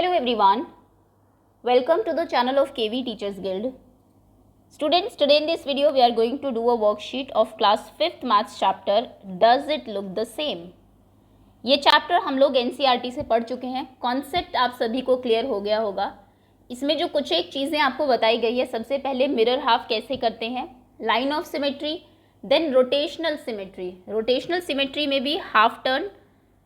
Hello everyone, welcome to the channel of KV Teachers Guild. Students, today in this video we are going to do a worksheet of class 5th maths chapter Does it look the same? ये chapter हम लोग NCERT से पढ़ चुके हैं. Concept आप सभी को क्लियर हो गया होगा. इसमें जो कुछ एक चीज़ें आपको बताई गई है, सबसे पहले मिरर हाफ कैसे करते हैं, line of symmetry, then rotational symmetry. Rotational symmetry में भी half turn,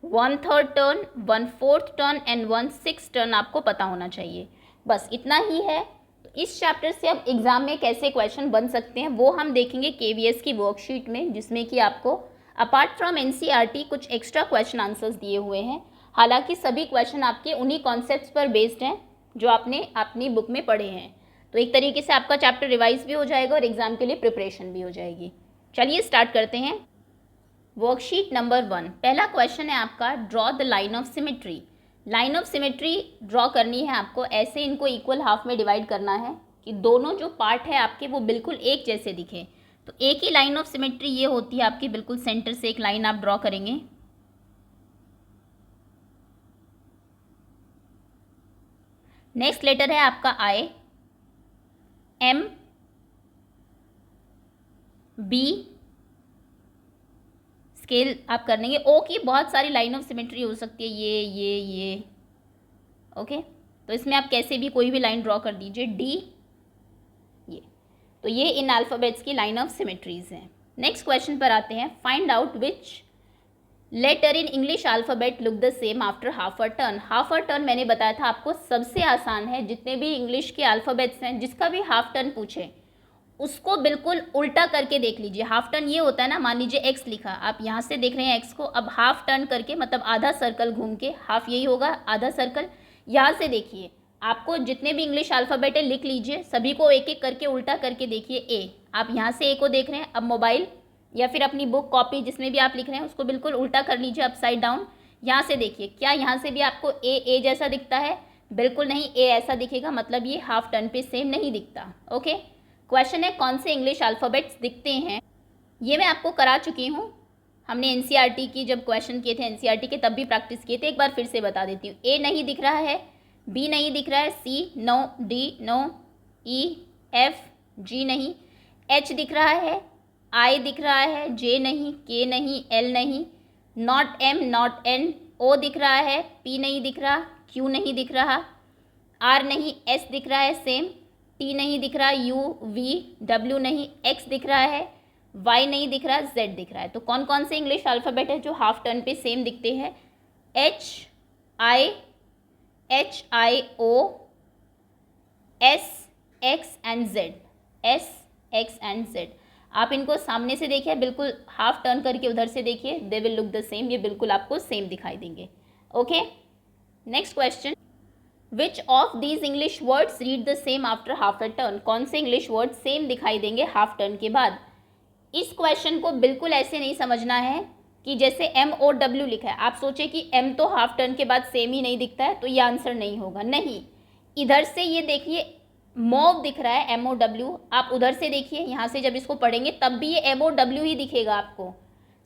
1/3 turn, 1/4 turn and 1/6 turn आपको पता होना चाहिए. बस इतना ही है. तो इस चैप्टर से अब एग्जाम में कैसे क्वेश्चन बन सकते हैं वो हम देखेंगे KVS की वर्कशीट में, जिसमें कि आपको अपार्ट फ्रॉम NCERT कुछ एक्स्ट्रा क्वेश्चन आंसर्स दिए हुए हैं. हालांकि सभी क्वेश्चन आपके उन्हीं कॉन्सेप्ट्स पर बेस्ड हैं जो आपने अपनी बुक में पढ़े हैं. तो एक तरीके से आपका चैप्टर रिवाइज भी हो जाएगा और एग्जाम के लिए प्रिपरेशन भी हो जाएगी. चलिए स्टार्ट करते हैं. वर्कशीट नंबर 1, पहला क्वेश्चन है आपका, draw the line of symmetry. Line of symmetry draw करनी है आपको. ऐसे इनको इक्वल हाफ में डिवाइड करना है कि दोनों जो पार्ट है आपके वो बिल्कुल एक जैसे दिखे. तो एक ही लाइन ऑफ सिमेट्री ये होती है आपकी, बिल्कुल सेंटर से एक लाइन आप ड्रॉ करेंगे. नेक्स्ट लेटर है आपका I, M, B, स्केल आप कर लेंगे. O की बहुत सारी लाइन ऑफ सिमेट्री हो सकती है, ये ओके. तो इसमें आप कैसे भी कोई भी लाइन ड्रॉ कर दीजिए. D, ये. तो ये इन अल्फ़ाबेट्स की लाइन ऑफ सिमेट्रीज हैं. नेक्स्ट क्वेश्चन पर आते हैं. Find out which letter in English alphabet look the same after half a turn. Half a turn मैंने बताया था आपको सबसे आसान है. जितने भी इंग्लिश के अल्फ़ाबेट्स हैं, जिसका भी हाफ टर्न पूछे उसको बिल्कुल उल्टा करके देख लीजिए. हाफ टर्न ये होता है ना, मान लीजिए x लिखा, आप यहाँ से देख रहे हैं x को, अब हाफ टर्न करके मतलब आधा सर्कल घूम के, हाफ यही होगा आधा सर्कल, यहाँ से देखिए. आपको जितने भी इंग्लिश अल्फ़ाबेट है लिख लीजिए, सभी को एक एक करके उल्टा करके देखिए. ए, आप यहाँ से ए को देख रहे हैं. अब मोबाइल या फिर अपनी बुक कॉपी जिसमें भी आप लिख रहे हैं उसको बिल्कुल उल्टा कर लीजिए, अपसाइड डाउन. यहाँ से देखिए, क्या यहाँ से भी आपको ए जैसा दिखता है? बिल्कुल नहीं, ए ऐसा दिखेगा, मतलब ये हाफ टर्न पे सेम नहीं दिखता. ओके. क्वेश्चन है कौन से इंग्लिश अल्फ़ाबेट्स दिखते हैं. ये मैं आपको करा चुकी हूँ. हमने NCERT की जब क्वेश्चन किए थे NCERT के, तब भी प्रैक्टिस किए थे. एक बार फिर से बता देती हूँ. ए नहीं दिख रहा है, बी नहीं दिख रहा है, C no, D no, E F G नहीं, एच दिख रहा है, आई दिख रहा है, जे नहीं, के नहीं, एल नहीं, नॉट एम नॉट एन, ओ दिख रहा है, पी नहीं दिख रहा, क्यू नहीं दिख रहा, आर नहीं, एस दिख रहा है सेम, टी नहीं दिख रहा, यू वी डब्ल्यू नहीं, एक्स दिख रहा है, वाई नहीं दिख रहा, जेड दिख रहा है. तो कौन कौन से इंग्लिश अल्फ़ाबेट है जो हाफ टर्न पे सेम दिखते हैं? HI O S X and Z. S X and Z. आप इनको सामने से देखिए, बिल्कुल हाफ टर्न करके उधर से देखिए, they will look the same. ये बिल्कुल आपको सेम दिखाई देंगे. Okay. Next question, which of these English words read the same after half a turn. कौन से इंग्लिश वर्ड सेम दिखाई देंगे हाफ टर्न के बाद. इस क्वेश्चन को बिल्कुल ऐसे नहीं समझना है कि जैसे MOW लिखा है, आप सोचे कि M तो हाफ टर्न के बाद सेम ही नहीं दिखता है तो ये आंसर नहीं होगा. नहीं, इधर से ये देखिए मोव दिख रहा है, MOW. आप उधर से देखिए, यहाँ से जब इसको पढ़ेंगे तब भी ये MOW ही दिखेगा आपको.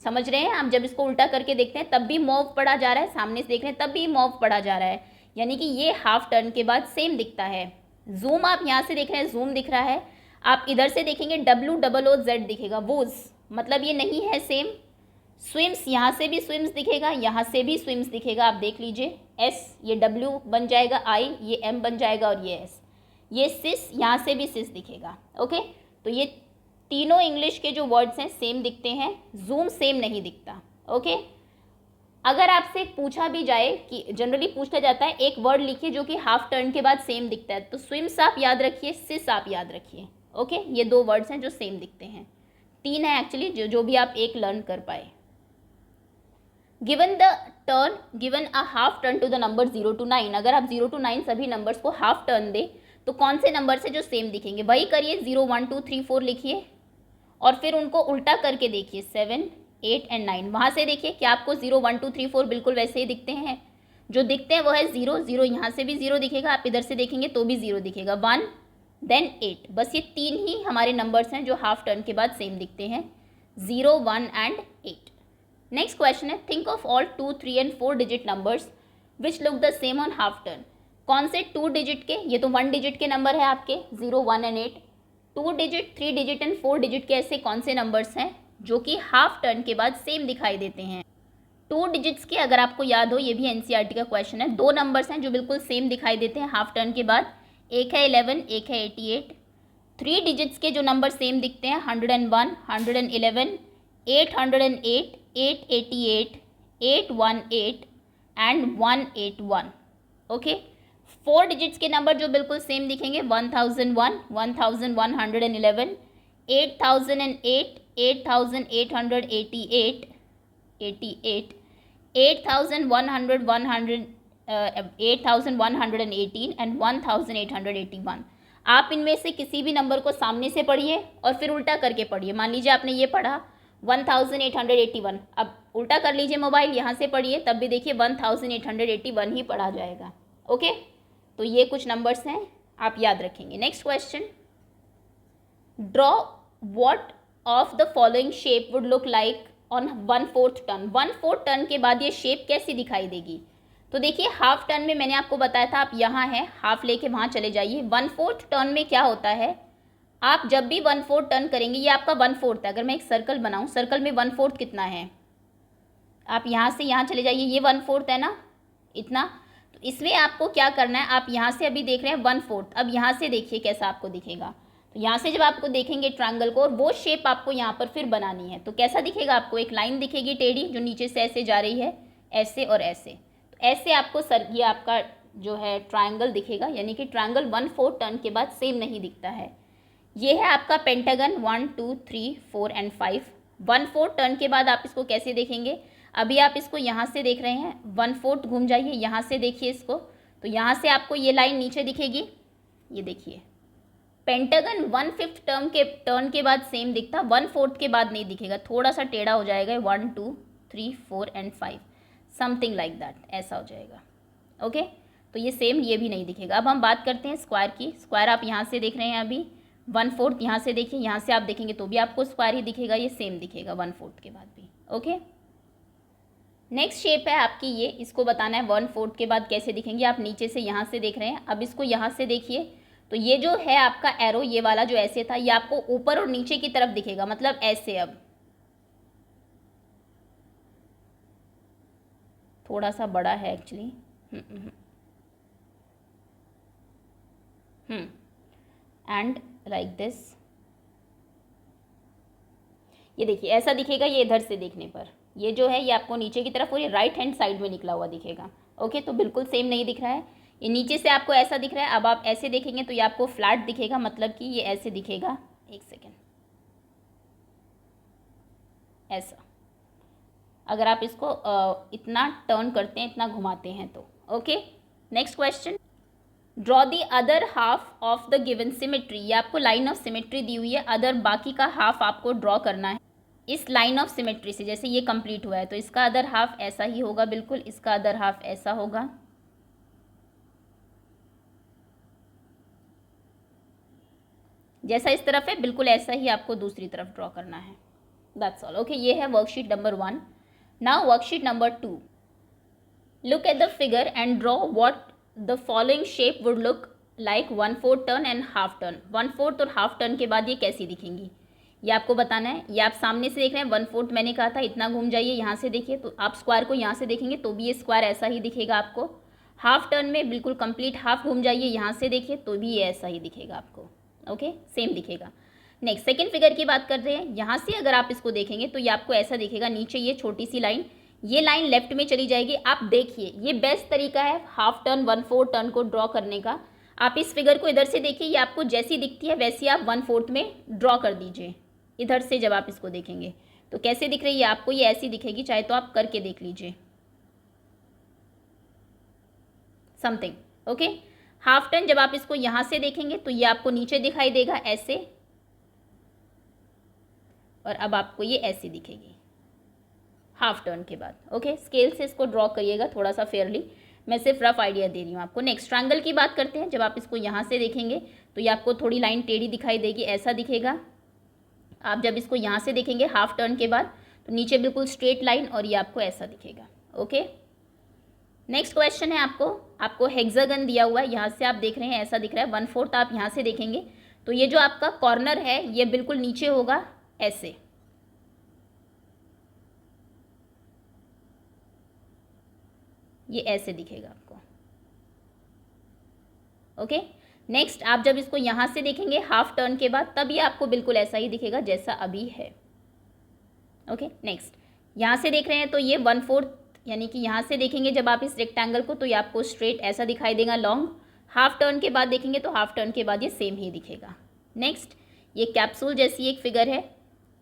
समझ रहे हैं? आप जब इसको उल्टा करके देखते हैं तब भी मोव पढ़ा जा रहा है, सामने से देख रहे हैं तब भी मोव पढ़ा जा रहा है, यानी कि ये हाफ टर्न के बाद सेम दिखता है. जूम आप यहाँ से देख रहे हैं, जूम दिख रहा है. आप इधर से देखेंगे WOOZ दिखेगा, वोज, मतलब ये नहीं है सेम. स्विम्स, यहाँ से भी स्विम्स दिखेगा, यहाँ से भी स्विम्स दिखेगा. आप देख लीजिए, S ये W बन जाएगा, I ये M बन जाएगा और ये S. ये सिस, यहाँ से भी सिस दिखेगा. ओके. तो ये तीनों इंग्लिश के जो वर्ड्स हैं सेम दिखते हैं, जूम सेम नहीं दिखता. ओके. अगर आपसे पूछा भी जाए कि जनरली पूछा जाता है एक वर्ड लिखिए जो कि हाफ टर्न के बाद सेम दिखता है, तो स्विम्स आप याद रखिए, सिस आप याद रखिए. ओके. ये दो वर्ड्स हैं जो सेम दिखते हैं. 3 है एक्चुअली, जो भी आप एक लर्न कर पाए. Given the turn, given a half turn to the number 0 to 9. अगर आप 0 to 9 सभी नंबर्स को हाफ टर्न दे तो कौन से नंबर से जो सेम दिखेंगे? वही करिए, 0 1 2 3 4 लिखिए और फिर उनको उल्टा करके देखिए, 7 8 एंड 9. वहाँ से देखिए कि आपको 0 1 2 3 4 बिल्कुल वैसे ही दिखते हैं. जो दिखते हैं वो है 0 यहाँ से भी 0 दिखेगा, आप इधर से देखेंगे तो भी 0 दिखेगा, 1 देन 8. बस ये 3 ही हमारे नंबर्स हैं जो हाफ टर्न के बाद सेम दिखते हैं, 0 1 एंड 8. नेक्स्ट क्वेश्चन है, think of all 2 3 and 4 digit numbers which look the same on half turn. कौन से 2 डिजिट के, ये तो 1 डिजिट के नंबर है आपके 0, 1 and 8। 2 digit, 3 digit and 4 digit के ऐसे कौन से नंबर्स हैं जो कि हाफ टर्न के बाद सेम दिखाई देते हैं? 2 डिजिट्स के, अगर आपको याद हो, ये भी एनसीईआरटी का क्वेश्चन है, 2 नंबर्स हैं जो बिल्कुल सेम दिखाई देते हैं हाफ टर्न के बाद, एक है 11, एक है 88। 3 डिजिट्स के जो नंबर सेम दिखते हैं 101, 111, 808, 888, 818 एंड 181। ओके। 4 डिजिट्स के नंबर जो बिल्कुल सेम दिखेंगे 1001, 1111, 8008, 8888, 88, 8100, 8118 एंड 1881। आप इनमें से किसी भी नंबर को सामने से पढ़िए और फिर उल्टा करके पढ़िए। मान लीजिए आपने ये पढ़ा 1881, अब उल्टा कर लीजिए मोबाइल, यहाँ से पढ़िए तब भी देखिए 1881 ही पढ़ा जाएगा। ओके, तो ये कुछ नंबर्स हैं, आप याद रखेंगे। Next question, draw what of the following shape would look like on 1/4 turn. 1/4 turn के बाद ये शेप कैसी दिखाई देगी? तो देखिए हाफ टर्न में मैंने आपको बताया था, आप यहाँ हैं, हाफ लेके वहाँ चले जाइए। 1/4 टर्न में क्या होता है, आप जब भी 1/4 टर्न करेंगे, ये आपका 1/4 है। अगर मैं एक सर्कल बनाऊँ, सर्कल में 1/4 कितना है, आप यहाँ से यहाँ चले जाइए, ये 1/4 है ना, इतना। तो इसमें आपको क्या करना है, आप यहाँ से अभी देख रहे हैं 1/4, अब यहाँ से देखिए कैसा आपको दिखेगा। तो यहाँ से जब आपको देखेंगे ट्रायंगल को, और वो शेप आपको यहाँ पर फिर बनानी है, तो कैसा दिखेगा आपको, एक लाइन दिखेगी टेढ़ी जो नीचे से ऐसे जा रही है, ऐसे और ऐसे। तो ऐसे आपको ये आपका जो है ट्रायंगल दिखेगा, यानी कि ट्रायंगल 1/4 टर्न के बाद सेम नहीं दिखता है। ये है आपका पेंटागन 1, 2, 3, 4 एंड 5। 1/4 टर्न के बाद आप इसको कैसे देखेंगे, अभी आप इसको यहाँ से देख रहे हैं, 1/4 घूम जाइए, यहाँ से देखिए इसको, तो यहाँ से आपको ये लाइन नीचे दिखेगी, ये देखिए। पेंटागन 1/5 टर्न के बाद सेम दिखता, 1/4 के बाद नहीं दिखेगा, थोड़ा सा टेढ़ा हो जाएगा, 1, 2, 3, 4 एंड 5, समथिंग लाइक दैट, ऐसा हो जाएगा। ओके, तो ये सेम, ये भी नहीं दिखेगा। अब हम बात करते हैं स्क्वायर की। स्क्वायर आप यहाँ से देख रहे हैं, अभी 1/4 यहाँ से देखिए, यहाँ से आप देखेंगे तो भी आपको स्क्वायर ही दिखेगा, ये सेम दिखेगा 1/4 के बाद भी। ओके, नेक्स्ट शेप है आपकी ये, इसको बताना है 1/4 के बाद कैसे दिखेंगे। आप नीचे से यहाँ से देख रहे हैं, अब इसको यहाँ से देखिए, तो ये जो है आपका एरो, ये वाला जो ऐसे था, ये आपको ऊपर और नीचे की तरफ दिखेगा, मतलब ऐसे। अब थोड़ा सा बड़ा है एक्चुअली, एंड लाइक दिस, ये देखिए ऐसा दिखेगा ये इधर से देखने पर। ये जो है ये आपको नीचे की तरफ और ये राइट हैंड साइड में निकला हुआ दिखेगा। ओके, तो बिल्कुल सेम नहीं दिख रहा है, ये नीचे से आपको ऐसा दिख रहा है। अब आप ऐसे देखेंगे तो ये आपको फ्लैट दिखेगा, मतलब कि ये ऐसे दिखेगा, एक सेकेंड, ऐसा। अगर आप इसको इतना टर्न करते हैं, इतना घुमाते हैं तो। Okay, next question, draw the other half of the given symmetry. ये आपको लाइन ऑफ सिमेट्री दी हुई है, अदर बाकी का हाफ आपको ड्रॉ करना है इस लाइन ऑफ सिमेट्री से। जैसे ये कंप्लीट हुआ है तो इसका अदर हाफ ऐसा ही होगा, बिल्कुल इसका अदर हाफ ऐसा होगा, जैसा इस तरफ है बिल्कुल ऐसा ही आपको दूसरी तरफ ड्रॉ करना है। That's all. ओके, ये है worksheet number 1। Now worksheet number 2, look at the figure and draw what the following shape would look like 1/4 turn and half turn. 1/4 और हाफ टर्न के बाद ये कैसी दिखेंगी, ये आपको बताना है। ये आप सामने से देख रहे हैं, 1/4 मैंने कहा था, इतना घूम जाइए, यहाँ से देखिए, तो आप स्क्वायर को यहाँ से देखेंगे तो भी ये स्क्वायर ऐसा ही दिखेगा आपको। हाफ टर्न में बिल्कुल कंप्लीट हाफ घूम जाइए, यहाँ से देखिए तो भी ये ऐसा ही दिखेगा आपको। ओके, सेम दिखेगा। नेक्स्ट सेकेंड फिगर की बात करते हैं। यहाँ से अगर आप इसको देखेंगे तो ये आपको ऐसा दिखेगा, नीचे ये छोटी सी लाइन, ये लाइन लेफ्ट में चली जाएगी। आप देखिए, ये बेस्ट तरीका है हाफ टर्न 1/4 टर्न को ड्रॉ करने का। आप इस फिगर को इधर से देखिए, ये आपको जैसी दिखती है वैसी आप 1/4 में ड्रॉ कर दीजिए। इधर से जब आप इसको देखेंगे तो कैसे दिख रही है आपको, ये ऐसी दिखेगी, चाहे तो आप करके देख लीजिए, समथिंग। ओके, हाफ टर्न जब आप इसको यहाँ से देखेंगे तो ये आपको नीचे दिखाई देगा ऐसे, और अब आपको ये ऐसी दिखेगी हाफ टर्न के बाद। ओके, स्केल से इसको ड्रॉ करिएगा थोड़ा सा फेयरली, मैं सिर्फ रफ आइडिया दे रही हूँ आपको। नेक्स्ट ट्रायंगल की बात करते हैं। जब आप इसको यहाँ से देखेंगे तो ये आपको थोड़ी लाइन टेढ़ी दिखाई देगी, ऐसा दिखेगा। आप जब इसको यहाँ से देखेंगे हाफ टर्न के बाद तो नीचे बिल्कुल स्ट्रेट लाइन, और ये आपको ऐसा दिखेगा। ओके, नेक्स्ट क्वेश्चन है आपको हेक्सागन दिया हुआ है, यहाँ से आप देख रहे हैं ऐसा दिख रहा है, 1/4 आप यहाँ से देखेंगे तो ये जो आपका कॉर्नर है ये बिल्कुल नीचे होगा ऐसे, ये ऐसे दिखेगा आपको। ओके, नेक्स्ट आप जब इसको यहाँ से देखेंगे हाफ टर्न के बाद, तब ये आपको बिल्कुल ऐसा ही दिखेगा जैसा अभी है। ओके, नेक्स्ट यहाँ से देख रहे हैं तो ये 1/4, यानी कि यहाँ से देखेंगे जब आप इस रेक्टेंगल को तो ये आपको स्ट्रेट ऐसा दिखाई देगा लॉन्ग। हाफ टर्न के बाद देखेंगे तो हाफ टर्न के बाद ये सेम ही दिखेगा। नेक्स्ट ये कैप्सूल जैसी एक फिगर है,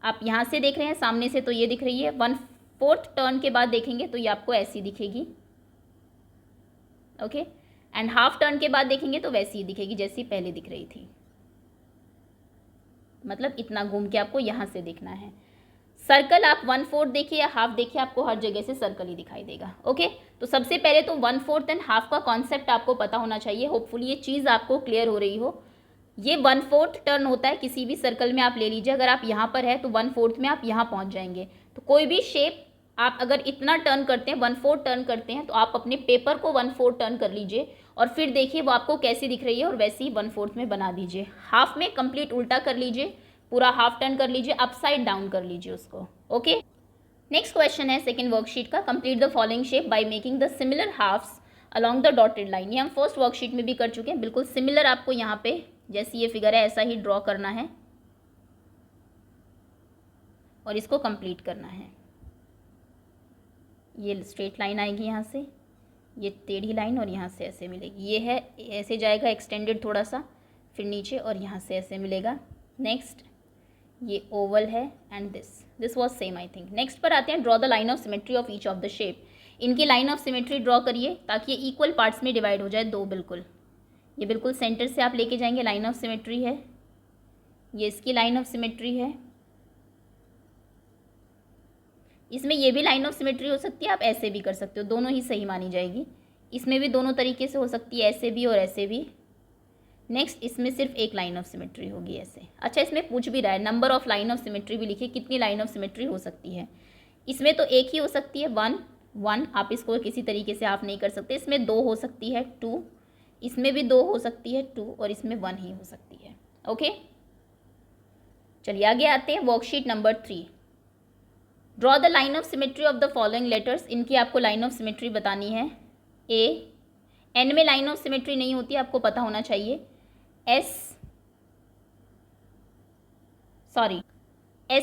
आप यहाँ से देख रहे हैं सामने से तो ये दिख रही है, 1/4 टर्न के बाद देखेंगे तो ये आपको ऐसी दिखेगी। ओके, एंड हाफ टर्न के बाद देखेंगे तो वैसी ही दिखेगी जैसी पहले दिख रही थी, मतलब इतना घूम के आपको यहाँ से देखना है। सर्कल आप 1/4 देखिए या हाफ देखिए, आपको हर जगह से सर्कल ही दिखाई देगा। ओके, तो सबसे पहले तो 1/4 एंड हाफ का कॉन्सेप्ट आपको पता होना चाहिए। होपफुली ये चीज़ आपको क्लियर हो रही हो। ये 1/4 टर्न होता है, किसी भी सर्कल में आप ले लीजिए, अगर आप यहाँ पर है तो 1/4 में आप यहाँ पहुँच जाएंगे। तो कोई भी शेप आप अगर इतना टर्न करते हैं, 1/4 टर्न करते हैं, तो आप अपने पेपर को 1/4 टर्न कर लीजिए और फिर देखिए वो आपको कैसी दिख रही है और वैसे ही 1/4 में बना दीजिए। हाफ में कंप्लीट उल्टा कर लीजिए, पूरा हाफ टर्न कर लीजिए, अपसाइड डाउन कर लीजिए उसको। ओके, नेक्स्ट क्वेश्चन है सेकंड वर्कशीट का, complete the following shape by making the similar halves along the dotted line. ये हम फर्स्ट वर्कशीट में भी कर चुके हैं, बिल्कुल सिमिलर आपको यहाँ पे जैसी ये फिगर है ऐसा ही ड्रॉ करना है और इसको कंप्लीट करना है। ये स्ट्रेट लाइन आएगी यहाँ से, ये टेढ़ी लाइन और यहाँ से ऐसे मिलेगी, ये है ऐसे जाएगा एक्सटेंडेड थोड़ा सा, फिर नीचे और यहाँ से ऐसे मिलेगा। नेक्स्ट ये ओवल है and this was same I think. Next पर आते हैं, draw the line of symmetry of each of the shape. इनकी लाइन ऑफ सिमेट्री ड्रॉ करिए ताकि ये इक्वल पार्ट्स में डिवाइड हो जाए दो, बिल्कुल ये बिल्कुल सेंटर से आप लेके जाएंगे, लाइन ऑफ सिमेट्री है, ये इसकी लाइन ऑफ सिमेट्री है, इसमें ये भी लाइन ऑफ सिमेट्री हो सकती है, आप ऐसे भी कर सकते हो, दोनों ही सही मानी जाएगी। इसमें भी दोनों तरीके से हो सकती है, ऐसे भी और ऐसे भी। नेक्स्ट इसमें सिर्फ एक लाइन ऑफ सिमेट्री होगी ऐसे। अच्छा, इसमें पूछ भी रहा है number of line of symmetry भी लिखिए, कितनी लाइन ऑफ सिमेट्री हो सकती है। इसमें तो एक ही हो सकती है, 1, आप इसको किसी तरीके से आप नहीं कर सकते। इसमें 2 हो सकती है, 2, इसमें भी 2 हो सकती है 2, और इसमें 1 ही हो सकती है। ओके, चलिए आगे आते हैं, worksheet number 3। Draw the line of symmetry of the following letters. इनकी आपको लाइन ऑफ सिमेट्री बतानी है। एन में लाइन ऑफ सिमेट्री नहीं होती, आपको पता होना चाहिए। एस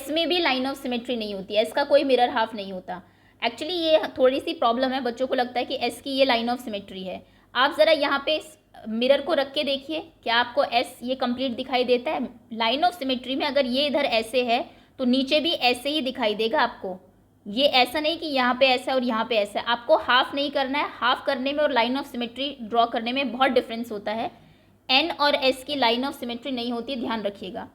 में भी लाइन ऑफ सिमेट्री नहीं होती, एस का कोई मिरर हाफ नहीं होता। एक्चुअली ये थोड़ी सी प्रॉब्लम है, बच्चों को लगता है कि एस की ये लाइन ऑफ सिमेट्री है। आप ज़रा यहाँ पे मिरर को रख के देखिए, क्या आपको एस ये कंप्लीट दिखाई देता है। लाइन ऑफ सिमेट्री में अगर ये इधर ऐसे है तो नीचे भी ऐसे ही दिखाई देगा आपको। ये ऐसा नहीं कि यहाँ पे ऐसा है और यहाँ पे ऐसा है, आपको हाफ नहीं करना है। हाफ करने में और लाइन ऑफ सिमेट्री ड्रॉ करने में बहुत डिफरेंस होता है। एन और एस की लाइन ऑफ सिमेट्री नहीं होती, ध्यान रखिएगा।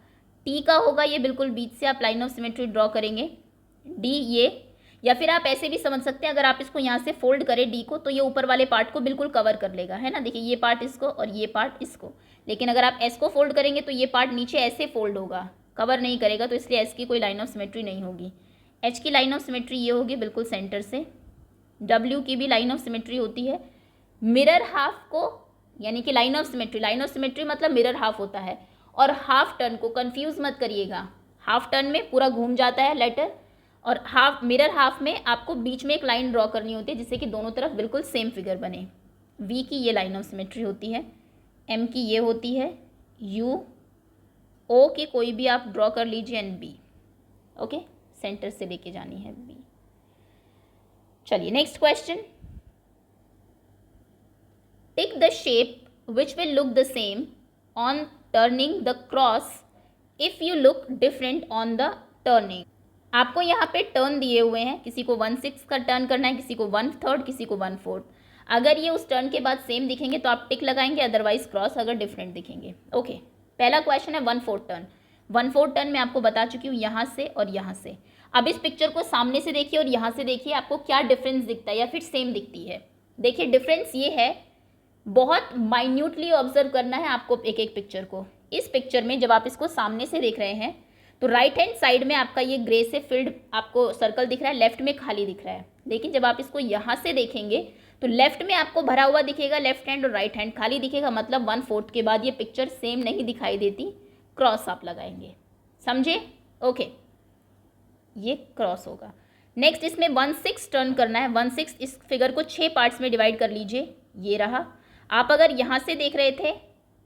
टी का होगा ये बिल्कुल बीच से आप लाइन ऑफ सिमेट्री ड्रॉ करेंगे, डी ये, या फिर आप ऐसे भी समझ सकते हैं, अगर आप इसको यहाँ से फोल्ड करें डी को तो ये ऊपर वाले पार्ट को बिल्कुल कवर कर लेगा, है ना। देखिए ये पार्ट इसको और ये पार्ट इसको, लेकिन अगर आप एस को फोल्ड करेंगे तो ये पार्ट नीचे ऐसे फोल्ड होगा, कवर नहीं करेगा, तो इसलिए एस की कोई लाइन ऑफ सिमेट्री नहीं होगी। एच की लाइन ऑफ सिमेट्री ये होगी बिल्कुल सेंटर से। डब्ल्यू की भी लाइन ऑफ सिमेट्री होती है। मिरर हाफ को, यानी कि लाइन ऑफ सिमेट्री मतलब मिरर हाफ होता है। और हाफ टर्न को कंफ्यूज मत करिएगा, हाफ टर्न में पूरा घूम जाता है लेटर, और मिरर हाफ में आपको बीच में एक लाइन ड्रॉ करनी होती है जिससे कि दोनों तरफ बिल्कुल सेम फिगर बने। वी की ये लाइन ऑफ सिमेट्री होती है, एम की ये होती है, यू, ओ की कोई भी आप ड्रॉ कर लीजिए, एंड बी। ओके, सेंटर से लेके जानी है बी। चलिए next question, tick the shape which will look the same on turning the cross if you look different on the turning. आपको यहाँ पे टर्न दिए हुए हैं, किसी को 1/6 का टर्न करना है, किसी को 1/3, किसी को 1/4। अगर ये उस टर्न के बाद सेम दिखेंगे तो आप टिक लगाएंगे, अदरवाइज क्रॉस अगर डिफरेंट दिखेंगे। ओके, पहला क्वेश्चन है 1/4 टर्न। 1/4 टर्न मैं आपको बता चुकी हूँ, यहाँ से और यहाँ से। अब इस पिक्चर को सामने से देखिए और यहाँ से देखिए, आपको क्या डिफरेंस दिखता है या फिर सेम दिखती है। देखिए डिफरेंस ये है, बहुत माइन्यूटली ऑब्जर्व करना है आपको एक एक पिक्चर को। इस पिक्चर में जब आप इसको सामने से देख रहे हैं तो राइट हैंड साइड में आपका ये ग्रे से फिल्ड आपको सर्कल दिख रहा है, लेफ्ट में खाली दिख रहा है। लेकिन जब आप इसको यहाँ से देखेंगे तो लेफ्ट में आपको भरा हुआ दिखेगा लेफ्ट हैंड और राइट हैंड खाली दिखेगा, मतलब 1/4 के बाद ये पिक्चर सेम नहीं दिखाई देती, क्रॉस आप लगाएंगे, समझे? ओके, ये क्रॉस होगा। नेक्स्ट इसमें 1/6 टर्न करना है। 1/6 इस फिगर को 6 पार्ट्स में डिवाइड कर लीजिए, ये रहा। आप अगर यहाँ से देख रहे थे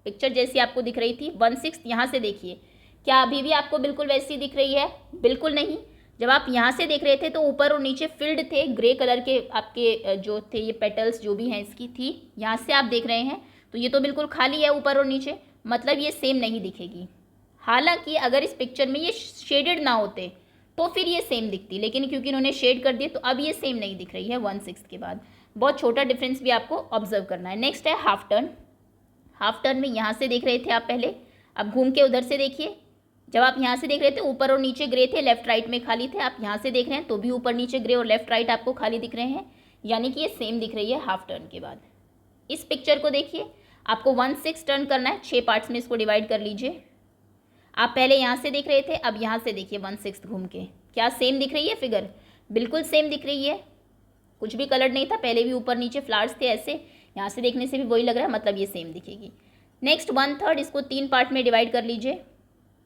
पिक्चर जैसी आपको दिख रही थी, 1/6 यहाँ से देखिए, क्या अभी भी आपको बिल्कुल वैसी दिख रही है? बिल्कुल नहीं। जब आप यहाँ से देख रहे थे तो ऊपर और नीचे फील्ड थे, ग्रे कलर के आपके जो थे ये पेटल्स जो भी हैं इसकी थी। यहाँ से आप देख रहे हैं तो ये तो बिल्कुल खाली है ऊपर और नीचे, मतलब ये सेम नहीं दिखेगी। हालांकि अगर इस पिक्चर में ये शेडेड ना होते तो फिर ये सेम दिखती, लेकिन क्योंकि इन्होंने शेड कर दिए तो अब ये सेम नहीं दिख रही है 1/6 के बाद। बहुत छोटा डिफरेंस भी आपको ऑब्जर्व करना है। नेक्स्ट है हाफ टर्न। हाफ टर्न में यहाँ से देख रहे थे आप पहले, अब घूम के उधर से देखिए। जब आप यहाँ से देख रहे थे ऊपर और नीचे ग्रे थे, लेफ्ट राइट में खाली थे। आप यहाँ से देख रहे हैं तो भी ऊपर नीचे ग्रे और लेफ्ट राइट आपको खाली दिख रहे हैं, यानी कि ये सेम दिख रही है हाफ टर्न के बाद। इस पिक्चर को देखिए, आपको 1/6 टर्न करना है, 6 पार्ट्स में इसको डिवाइड कर लीजिए। आप पहले यहाँ से देख रहे थे, अब यहाँ से देखिए 1/6 घूम के, क्या सेम दिख रही है फिगर? बिल्कुल सेम दिख रही है, कुछ भी कलर नहीं था, पहले भी ऊपर नीचे फ्लावर्स थे ऐसे, यहाँ से देखने से भी वही लग रहा है, मतलब ये सेम दिखेगी। नेक्स्ट 1/3 इसको 3 पार्ट में डिवाइड कर लीजिए।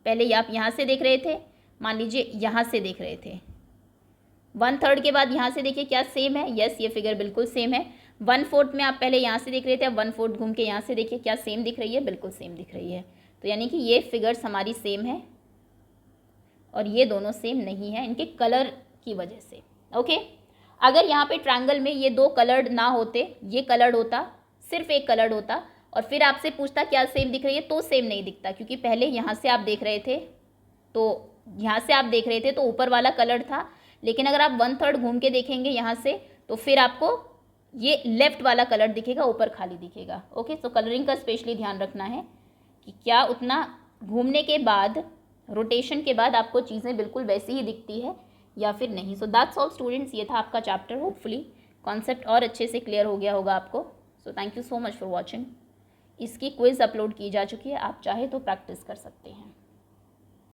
पहले आप यहाँ से देख रहे थे, मान लीजिए यहाँ से देख रहे थे, 1/3 के बाद यहाँ से देखिए क्या सेम है? यस, ये फिगर बिल्कुल सेम है। 1/4 में आप पहले यहाँ से देख रहे थे, अब 1/4 घूम के यहाँ से देखिए क्या सेम दिख रही है? बिल्कुल सेम दिख रही है। तो यानी कि ये फिगर्स हमारी सेम है और ये दोनों सेम नहीं है इनके कलर की वजह से। ओके, अगर यहाँ पे ट्रायंगल में ये 2 कलर्ड ना होते, ये कलर्ड होता, सिर्फ एक कलर्ड होता, और फिर आपसे पूछता क्या सेम दिख रही है, तो सेम नहीं दिखता, क्योंकि पहले यहाँ से आप देख रहे थे तो यहाँ से आप देख रहे थे तो ऊपर वाला कलर था, लेकिन अगर आप 1/3 घूम के देखेंगे यहाँ से तो फिर आपको ये लेफ्ट वाला कलर दिखेगा, ऊपर खाली दिखेगा। ओके, सो कलरिंग का स्पेशली ध्यान रखना है कि क्या उतना घूमने के बाद, रोटेशन के बाद आपको चीज़ें बिल्कुल वैसी ही दिखती है या फिर नहीं। सो दैट्स ऑल स्टूडेंट्स, ये था आपका चैप्टर। होपफुली कॉन्सेप्ट और अच्छे से क्लियर हो गया होगा आपको। So thank you so much for watching. इसकी क्विज़ अपलोड की जा चुकी है, आप चाहे तो प्रैक्टिस कर सकते हैं।